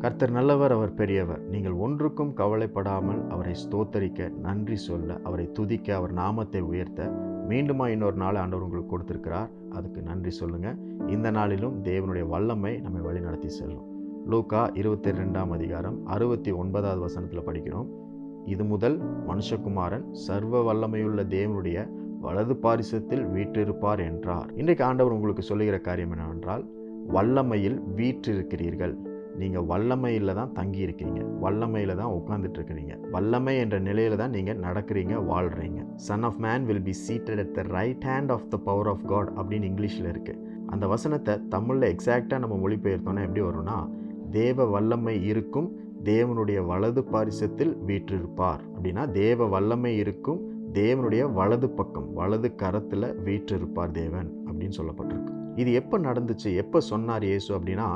கர்த்தர் நல்லவர், அவர் பெரியவர். நீங்கள் ஒன்றுக்கும் கவலைப்படாமல் அவரை ஸ்தோத்தரிக்க, நன்றி சொல்ல, அவரை துதிக்க, அவர் நாமத்தை உயர்த்த மீண்டுமா இன்னொரு நாள் ஆண்டவர் உங்களுக்கு கொடுத்திருக்கிறார். அதுக்கு நன்றி சொல்லுங்க. இந்த நாளிலும் தேவனுடைய வல்லமை நம்மை வழி நடத்தி செல்லும். லூக்கா 22ஆம் அதிகாரம் 69வது வசனத்தில் படிக்கிறோம். இது முதல் மனுஷகுமாரன் சர்வ வல்லமையுள்ள தேவனுடைய வலது பாரிசத்தில் வீற்றிருப்பார் என்றார். இன்றைக்கு ஆண்டவர் உங்களுக்கு சொல்லுகிற காரியம் என்னவென்றால், வல்லமையில் வீற்றிருக்கிறீர்கள். நீங்கள் வல்லமையில் தான் தங்கி இருக்கீங்க, வல்லமையில் தான் உட்கார்ந்துட்டு இருக்கிறீங்க, வல்லமை என்ற நிலையில தான் நீங்கள் நடக்கிறீங்க, வாழ்கிறீங்க. Son of man will be seated at the right hand of the power of god அப்படின்னு இங்கிலீஷில் இருக்குது. அந்த வசனத்தை தமிழில் எக்ஸாக்டாக நம்ம மொழிபெயர்த்தோன்னா எப்படி வரும்னா, தேவ வல்லமை இருக்கும், தேவனுடைய வலது பாரிசத்தில் வீற்றிருப்பார். அப்படின்னா தேவ வல்லமை இருக்கும், தேவனுடைய வலது பக்கம், வலது கரத்தில் வீற்றிருப்பார் தேவன் அப்படின்னு சொல்லப்பட்டிருக்கு. இது எப்போ நடந்துச்சு, எப்போ சொன்னார் இயேசு அப்படின்னா,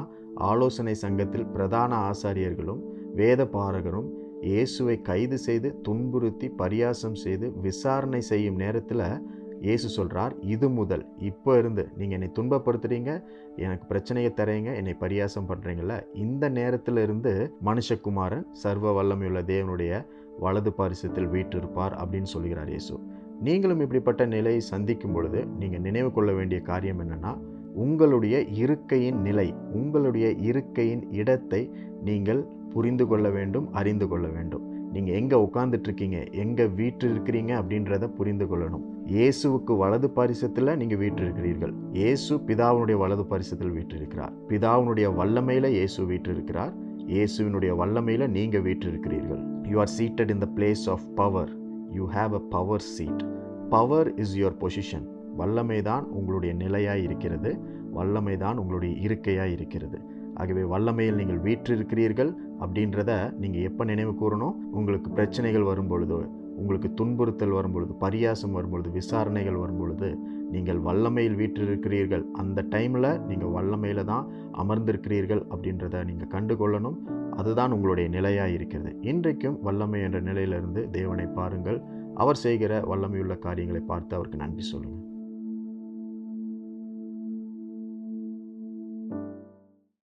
ஆலோசனை சங்கத்தில் பிரதான ஆசாரியர்களும் வேத பாரகரும் இயேசுவை கைது செய்து துன்புறுத்தி பரியாசம் செய்து விசாரணை செய்யும் நேரத்தில் இயேசு சொல்கிறார், இது முதல், இப்போ இருந்து நீங்கள் என்னை துன்பப்படுத்துறீங்க, எனக்கு பிரச்சனையை தரீங்க, என்னை பரியாசம் பண்ணுறீங்கள, இந்த நேரத்தில் இருந்து மனுஷகுமாரன் சர்வ வல்லமையுள்ள தேவனுடைய வலது பாரிசத்தில் வீற்றிருப்பார் அப்படின்னு சொல்கிறார் இயேசு. நீங்களும் இப்படிப்பட்ட நிலையை சந்திக்கும் பொழுது நீங்கள் நினைவு கொள்ள வேண்டிய காரியம் என்னென்னா, உங்களுடைய இருக்கையின் நிலை, உங்களுடைய இருக்கையின் இடத்தை நீங்கள் புரிந்து கொள்ள வேண்டும், அறிந்து கொள்ள வேண்டும். நீங்கள் எங்கே உட்கார்ந்துட்ருக்கீங்க, எங்கே வீற்றிருக்கிறீங்க அப்படின்றத புரிந்து கொள்ளணும். இயேசுவுக்கு வலது பாரிசத்தில் நீங்கள் வீற்றிருக்கிறீர்கள். இயேசு பிதாவினுடைய வலது பாரிசத்தில் வீற்றிருக்கிறார். பிதாவினுடைய வல்லமையில் இயேசு வீற்றிருக்கிறார். இயேசுவினுடைய வல்லமையில் நீங்கள் வீற்றிருக்கிறீர்கள். You are seated in the place of power. You have a power seat. Power is your position. வல்லமை தான் உங்களுடைய நிலையாய் இருக்கிறது, வல்லமை தான் உங்களுடைய இருக்கையாய் இருக்கிறது. ஆகவே வல்லமையில் நீங்கள் வீற்றிருக்கிறீர்கள் அப்படின்றத நீங்கள் எப்போ நினைவு கூறணும்? உங்களுக்கு பிரச்சனைகள் வரும்பொழுது, உங்களுக்கு துன்புறுத்தல் வரும்பொழுது, பரியாசம் வரும்பொழுது, விசாரணைகள் வரும்பொழுது நீங்கள் வல்லமையில் வீற்றிருக்கிறீர்கள். அந்த டைமில் நீங்கள் வல்லமையில் தான் அமர்ந்திருக்கிறீர்கள் அப்படின்றத நீங்கள் கண்டுகொள்ளணும். அதுதான் உங்களுடைய நிலையாக இருக்கிறது. இன்றைக்கும் வல்லமை என்ற நிலையிலிருந்து தேவனை பாருங்கள். அவர் செய்கிற வல்லமையுள்ள காரியங்களை பார்த்து அவருக்கு நன்றி சொல்லுங்கள்.